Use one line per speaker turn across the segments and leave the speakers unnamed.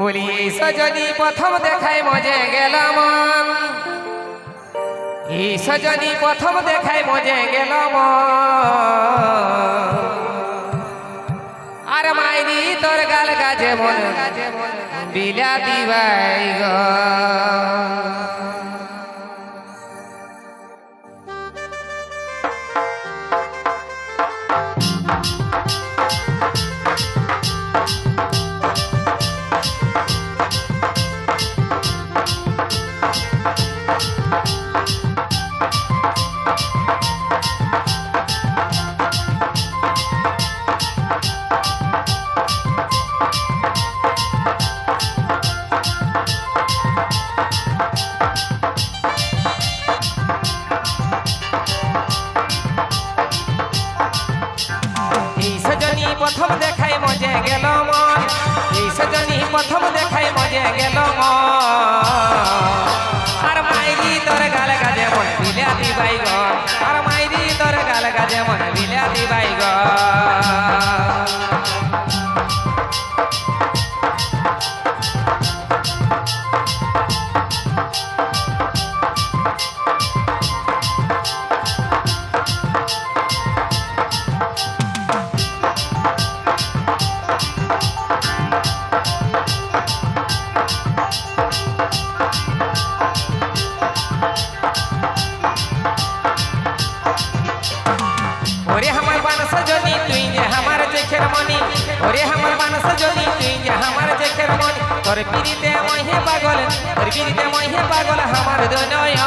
বলি সজনী প্রথম দেখায় মজে গেল মন, এই সজনী প্রথম দেখায় মজে গেল মন। আর মাইরি তোর গাল গাছে মন বিলাতি বাইগন। প্রথম দেখাই মজে গেল মন, এই সজনী প্রথম দেখাই মজে গেল মন। আর মাইরি তোর গাল গাছে মন বিলাতি বাইগন, আর মাইরি তোর গাল গাছে মন বিলাতি বাইগন। ওরে আমার বান সজনী তুই যে আমার চোখের মনি, ওরে আমার বান সজনী তুই যে আমার চোখের মনি। তোর পিরিতে মহে পাগল, তোর পিরিতে মহে পাগল আমার দুনয়ন।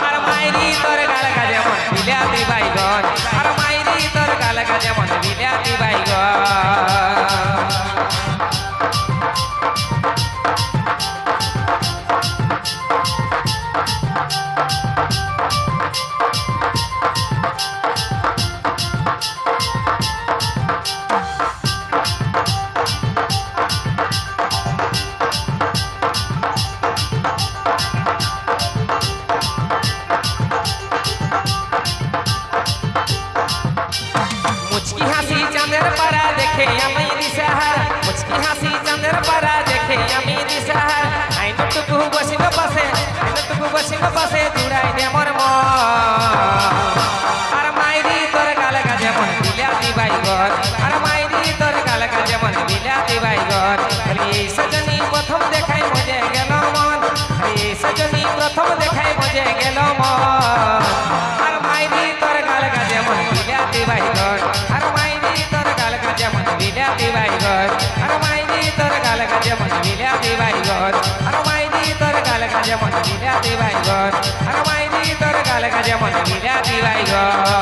আর মাইরি তোর গাল গাছে মন বিলাতি বাইগন, আর মাইরি তোর গাল গাছে মন বিলাতি বাইগন। মুচকি হাসি চাঁদের পাড়া দেখে আমি দিশাহার, মুচকি হাসি চাঁদের পাড়া দেখে আমি দিশাহার। আইনটুকু বসিল পাশে, আইনটুকু বসিল পাশে জুড়াই দে মোর মন। আর মাইরি তোর গাল গাছে মন বিলাতি বাইগন, আর মাইরি তোর গাল গাছে মন বিলাতি বাইগন। এই সজনী প্রথম দেখাই মজে গেল মন, এই সজনী প্রথম দেখাই মজে গেল মন। আর মাইরি তোর গাল গাছে মন বিলাতি বাইগন, আর মাইরি তোর গাল গাছে মন বিলাতি বাইগন, আর মাইরি তোর গাল গাছে মন বিলাতি বাইগন, আর মাইরি তোর গাল গাছে মন বিলাতি বাইগন, আর মাইরি তোর গাল গাছে মন বিলাতি বাইগন।